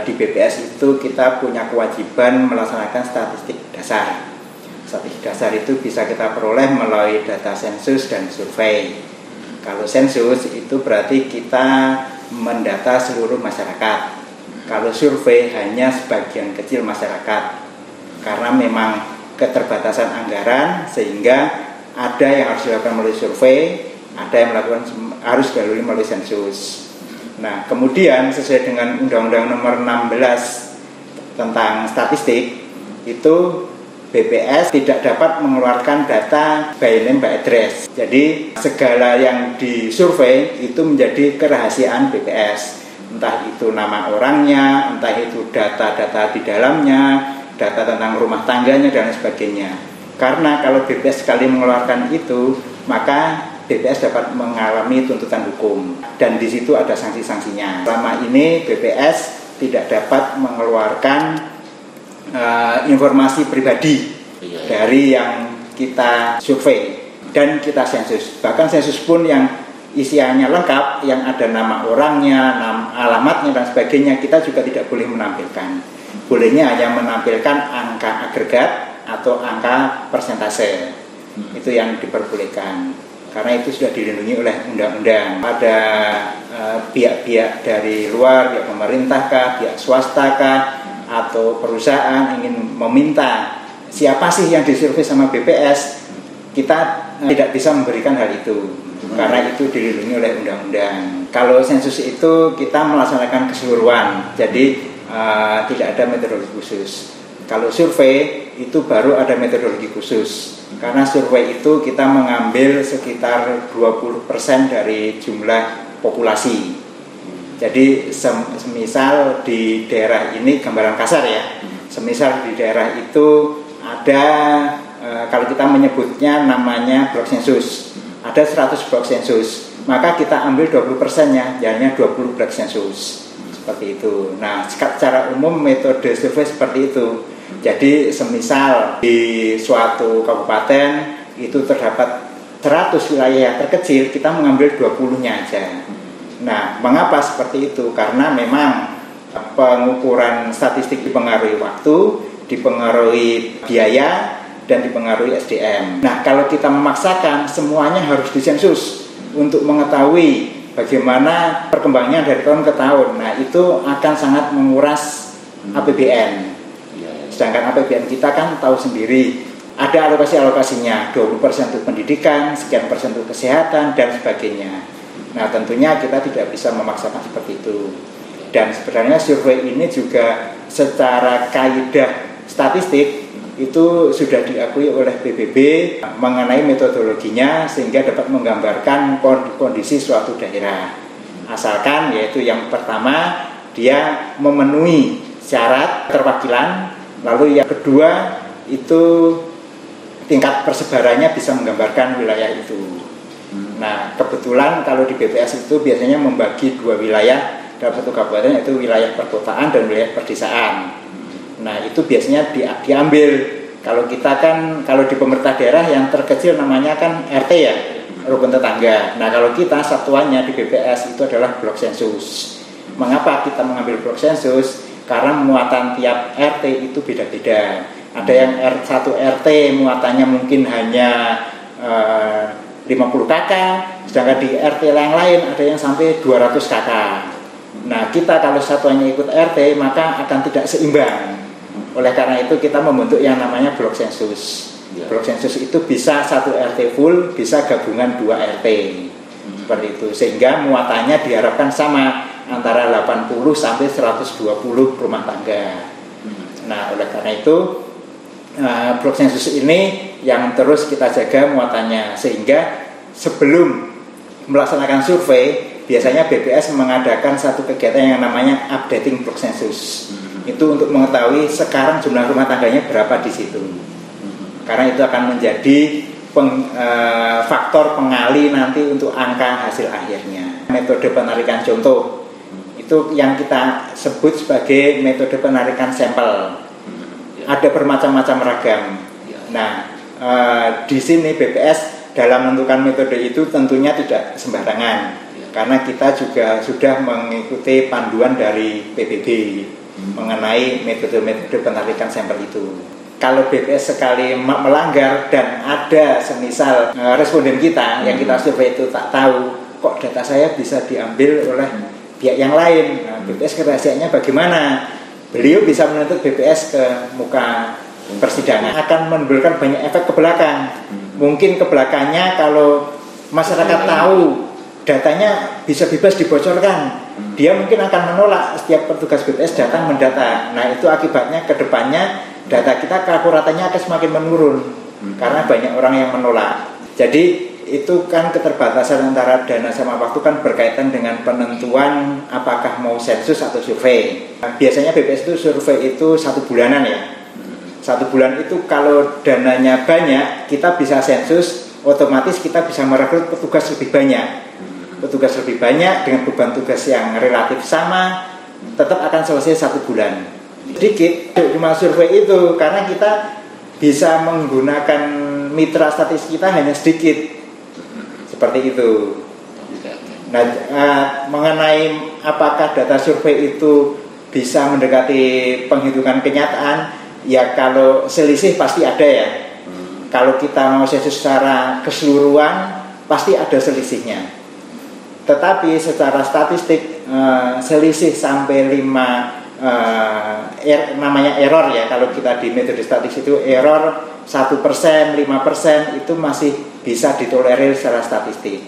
Di BPS itu kita punya kewajiban melaksanakan statistik dasar. Statistik dasar itu bisa kita peroleh melalui data sensus dan survei. Kalau sensus itu berarti kita mendata seluruh masyarakat. Kalau survei hanya sebagian kecil masyarakat. Karena memang keterbatasan anggaran sehingga ada yang harus dilakukan melalui survei, ada yang harus dilalui melalui sensus. Nah, kemudian sesuai dengan Undang-Undang Nomor 16 tentang statistik, itu BPS tidak dapat mengeluarkan data by name by address. Jadi segala yang disurvei itu menjadi kerahasiaan BPS. Entah itu nama orangnya, entah itu data-data di dalamnya, data tentang rumah tangganya dan sebagainya. Karena kalau BPS sekali mengeluarkan itu, maka BPS dapat mengalami tuntutan hukum dan di situ ada sanksi-sanksinya. Selama ini BPS tidak dapat mengeluarkan informasi pribadi dari yang kita survei dan kita sensus. Bahkan sensus pun yang isiannya lengkap, yang ada nama orangnya, alamatnya dan sebagainya, kita juga tidak boleh menampilkan. Bolehnya hanya menampilkan angka agregat atau angka persentase. Itu yang diperbolehkan. Karena itu sudah dilindungi oleh undang-undang. Ada pihak-pihak dari luar, pihak pemerintah kah, pihak swasta kah, atau perusahaan ingin meminta siapa sih yang disurvei sama BPS, kita tidak bisa memberikan hal itu. Karena itu dilindungi oleh undang-undang. Kalau sensus itu kita melaksanakan keseluruhan, jadi tidak ada metodologi khusus. Kalau survei itu baru ada metodologi khusus. Karena survei itu kita mengambil sekitar 20% dari jumlah populasi. Jadi semisal di daerah ini, gambaran kasar ya, semisal di daerah itu ada, kalau kita menyebutnya namanya blok sensus, ada 100 blok sensus, maka kita ambil 20%-nya, jadinya 20 blok sensus. Seperti itu. Nah, secara umum metode survei seperti itu. Jadi semisal di suatu kabupaten itu terdapat 100 wilayah terkecil, kita mengambil 20-nya aja. Nah, mengapa seperti itu? Karena memang pengukuran statistik dipengaruhi waktu, dipengaruhi biaya, dan dipengaruhi SDM. Nah, kalau kita memaksakan semuanya harus disensus untuk mengetahui bagaimana perkembangannya dari tahun ke tahun, nah itu akan sangat menguras APBN. Sedangkan APBN kita kan tahu sendiri, ada alokasi-alokasinya, 20% untuk pendidikan, sekian persen untuk kesehatan, dan sebagainya. Nah, tentunya kita tidak bisa memaksakan seperti itu. Dan sebenarnya survei ini juga secara kaidah statistik itu sudah diakui oleh PBB mengenai metodologinya sehingga dapat menggambarkan kondisi suatu daerah. Asalkan yaitu yang pertama dia memenuhi syarat keterwakilan, lalu yang kedua itu tingkat persebarannya bisa menggambarkan wilayah itu. Nah, kebetulan kalau di BPS itu biasanya membagi dua wilayah dalam satu kabupaten, yaitu wilayah perkotaan dan wilayah perdesaan. Nah, itu biasanya diambil. Kalau kita kan, kalau di pemerintah daerah yang terkecil namanya kan RT ya, rukun tetangga. Nah, kalau kita satuannya di BPS itu adalah blok sensus. Mengapa kita mengambil blok sensus? Karena muatan tiap RT itu beda-beda. Ada yang satu RT muatannya mungkin hanya 50 KK, sedangkan di RT yang lain ada yang sampai 200 KK. Nah, kita kalau satuannya ikut RT maka akan tidak seimbang. Oleh karena itu kita membentuk yang namanya blok sensus. Blok sensus itu bisa satu RT full, bisa gabungan 2 RT. Seperti itu, sehingga muatannya diharapkan sama antara 80 sampai 120 rumah tangga. Nah, oleh karena itu blok sensus ini yang terus kita jaga muatannya, sehingga sebelum melaksanakan survei biasanya BPS mengadakan satu kegiatan yang namanya updating blok sensus. Itu untuk mengetahui sekarang jumlah rumah tangganya berapa di situ. Karena itu akan menjadi faktor pengali nanti untuk angka hasil akhirnya. Metode penarikan contoh itu yang kita sebut sebagai metode penarikan sampel. Ada bermacam-macam ragam. Nah, di sini BPS dalam menentukan metode itu tentunya tidak sembarangan, karena kita juga sudah mengikuti panduan dari PBB mengenai metode-metode penarikan sampel itu. Kalau BPS sekali melanggar dan ada semisal responden kita yang kita survei itu tak tahu kok data saya bisa diambil oleh pihak yang lain, BPS kerahasiaannya bagaimana? Beliau bisa menuntut BPS ke muka persidangan, akan menimbulkan banyak efek ke belakang. Mungkin ke belakangnya kalau masyarakat tahu datanya bisa bebas dibocorkan, dia mungkin akan menolak setiap petugas BPS datang mendata. Nah, itu akibatnya ke depannya data kita keakuratannya akan semakin menurun karena banyak orang yang menolak. Jadi itu kan keterbatasan antara dana sama waktu kan berkaitan dengan penentuan apakah mau sensus atau survei. Biasanya BPS itu survei itu 1 bulanan ya. 1 bulan itu kalau dananya banyak kita bisa sensus, otomatis kita bisa merekrut petugas lebih banyak. Petugas lebih banyak dengan beban tugas yang relatif sama, tetap akan selesai 1 bulan. Sedikit cuma survei itu karena kita bisa menggunakan mitra statistik kita hanya sedikit, seperti itu. Nah, mengenai apakah data survei itu bisa mendekati penghitungan kenyataan, ya kalau selisih pasti ada ya. Kalau kita mau sensus secara keseluruhan pasti ada selisihnya. Tetapi secara statistik selisih sampai 5 namanya error ya, kalau kita di metode statistik itu error 1%, 5% itu masih bisa ditolerir secara statistik.